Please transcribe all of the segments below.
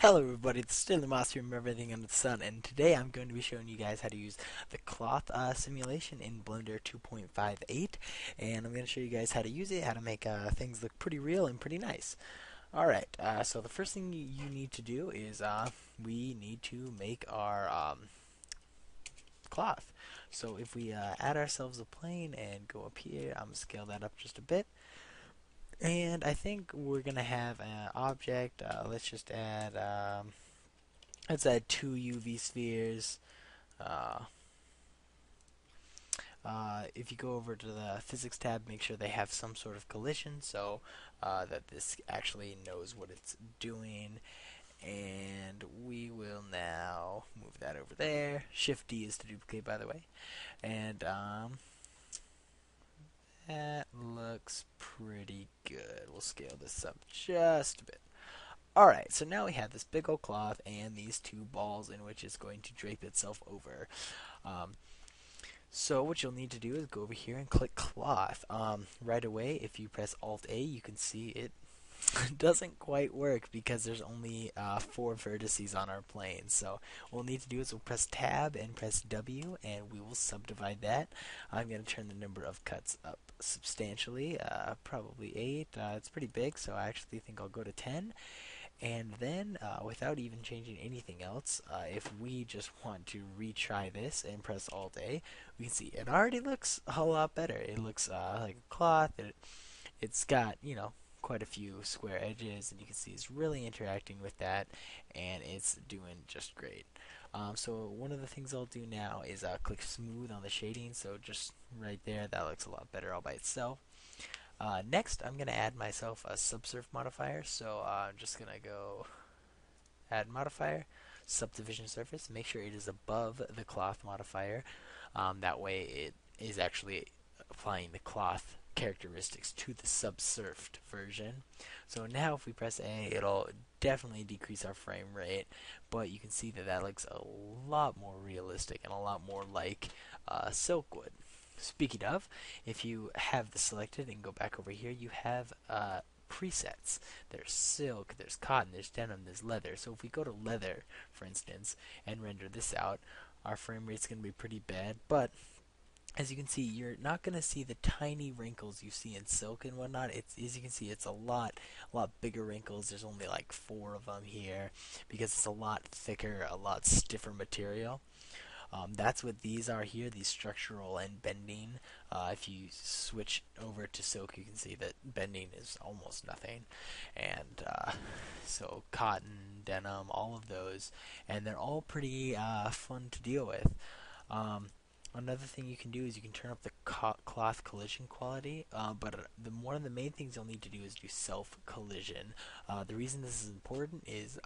Hello everybody, it's still the master of everything under the sun, and today I'm going to be showing you guys how to use the cloth simulation in Blender 2.58, and I'm going to show you guys how to use it, how to make things look pretty real and pretty nice. Alright, so the first thing you need to do is we need to make our cloth. So if we add ourselves a plane and go up here, I'm going to scale that up just a bit. And I think we're gonna have an object. Let's add two UV spheres. Uh, if you go over to the physics tab, make sure they have some sort of collision so that this actually knows what it's doing. And we will now move that over there. Shift D is to duplicate, by the way. And that looks pretty good. We'll scale this up just a bit. Alright, so now we have this big old cloth and these two balls in which it's going to drape itself over. Um, so what you'll need to do is go over here and click cloth. Right away, if you press Alt A, you can see it doesn't quite work because there's only 4 vertices on our plane. So what we'll need to do is we'll press Tab and press W, and we will subdivide that. I'm going to turn the number of cuts up substantially, probably 8. It's pretty big, so I actually think I'll go to 10. And then, without even changing anything else, if we just want to retry this and press Alt A, we can see it already looks a lot better. It looks like a cloth. It's got, quite a few square edges, and you can see it's really interacting with that, and it's doing just great. So one of the things I'll do now is click Smooth on the shading, so just right there, that looks a lot better all by itself. Next, I'm going to add myself a subsurf modifier. So I'm just going to go add modifier, subdivision surface. Make sure it is above the cloth modifier. That way it is actually applying the cloth characteristics to the subsurfed version. So now if we press A, it'll definitely decrease our frame rate, but you can see that that looks a lot more realistic and a lot more like silk would. Speaking of, if you have this selected and go back over here, you have presets. There's silk, there's cotton, there's denim, there's leather. So if we go to leather, for instance, and render this out, our frame rate's going to be pretty bad. But as you can see, you're not going to see the tiny wrinkles you see in silk and whatnot. As you can see, it's a lot bigger wrinkles. There's only like 4 of them here because it's a lot thicker, a lot stiffer material. That's what these are here, these structural and bending. If you switch over to silk, you can see that bending is almost nothing. And so cotton, denim, all of those. And they're all pretty fun to deal with. Another thing you can do is you can turn up the cloth collision quality, but one of the main things you'll need to do is do self collision. The reason this is important is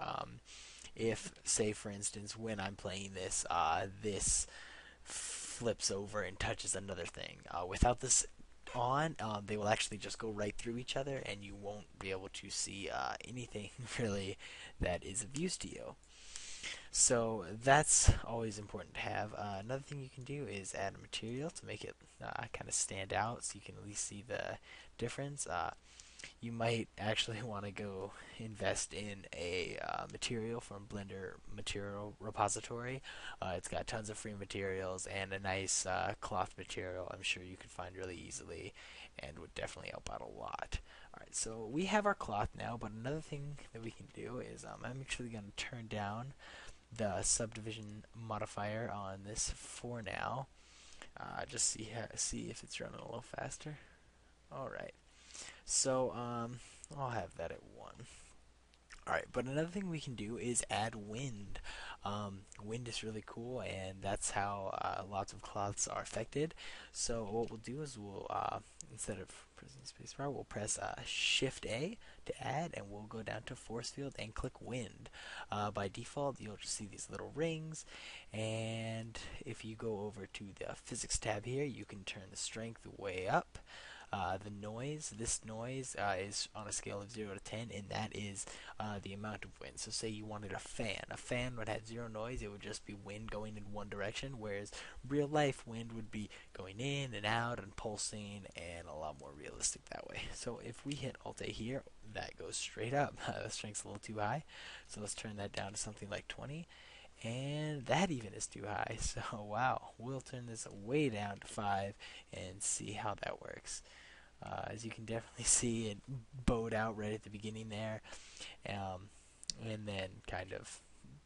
if, say, for instance, when I'm playing this, this flips over and touches another thing. Without this on, they will actually just go right through each other, and you won't be able to see anything really that is of use to you. So that's always important to have. Another thing you can do is add a material to make it kind of stand out, so you can at least see the difference. You might actually want to go invest in a material from Blender Material Repository. It's got tons of free materials and a nice cloth material I'm sure you could find really easily and would definitely help out a lot. Alright, so we have our cloth now, but another thing that we can do is I'm actually going to turn down the subdivision modifier on this for now. Just see if it's running a little faster. Alright. So, I'll have that at 1. Alright, but another thing we can do is add wind. Wind is really cool, and that's how lots of cloths are affected. So what we'll do is we'll, instead of pressing spacebar, we'll press Shift A to add, and we'll go down to Force Field and click Wind. By default, you'll just see these little rings, and if you go over to the Physics tab here, you can turn the strength way up. The noise, this noise is on a scale of 0 to 10, and that is the amount of wind. So say you wanted a fan. A fan would have zero noise. It would just be wind going in one direction, whereas real life wind would be going in and out and pulsing and a lot more realistic that way. So if we hit Alt A here, that goes straight up. The strength's a little too high, so let's turn that down to something like 20. And that even is too high. So wow, we'll turn this way down to 5 and see how that works. As you can definitely see, it bowed out right at the beginning there, and then kind of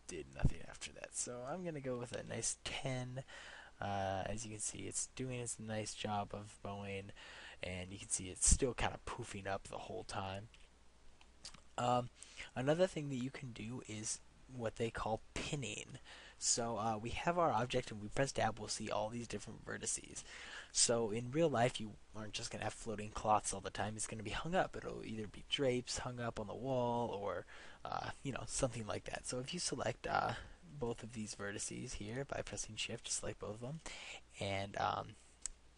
did nothing after that. So I'm gonna go with a nice 10. As you can see, it's doing its nice job of bowing, and you can see it's still kind of poofing up the whole time. Another thing that you can do is what they call pinning. So we have our object and we press tab, we'll see all these different vertices. So in real life, you aren't just going to have floating cloths all the time. It's going to be hung up. It'll either be drapes hung up on the wall or, something like that. So if you select both of these vertices here by pressing shift, select both of them, and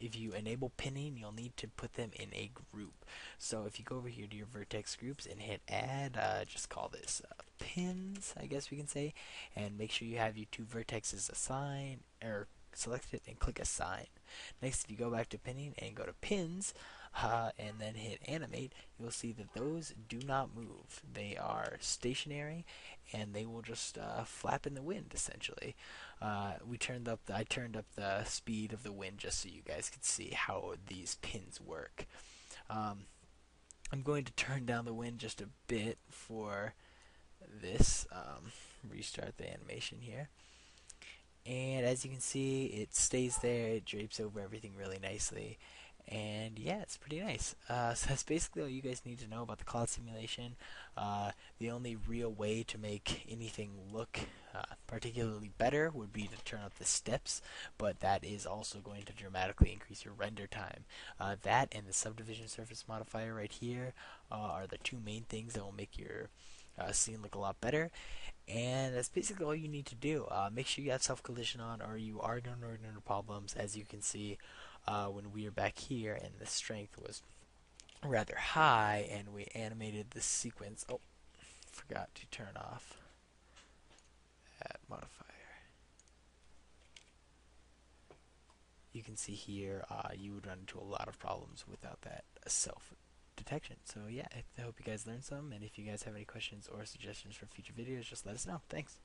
if you enable pinning, you'll need to put them in a group. So if you go over here to your vertex groups and hit add, just call this pins, I guess we can say, and make sure you have your two vertexes assigned, or select it and click assign. Next, if you go back to pinning and go to pins, and then hit animate, you'll see that those do not move. They are stationary, and they will just flap in the wind, essentially. I turned up the speed of the wind just so you guys could see how these pins work. I'm going to turn down the wind just a bit for this. Restart the animation here. And as you can see, it stays there, it drapes over everything really nicely. And yeah, it's pretty nice. So that's basically all you guys need to know about the cloud simulation. The only real way to make anything look particularly better would be to turn up the steps, but that is also going to dramatically increase your render time. That and the subdivision surface modifier right here are the two main things that will make your scene look a lot better. And that's basically all you need to do. Make sure you have self-collision on or you are going to run into problems. As you can see, when we are back here and the strength was rather high and we animated the sequence. Oh, forgot to turn off that modifier. You can see here you would run into a lot of problems without that self-detection. So yeah, I hope you guys learned some, and if you guys have any questions or suggestions for future videos, just let us know. Thanks.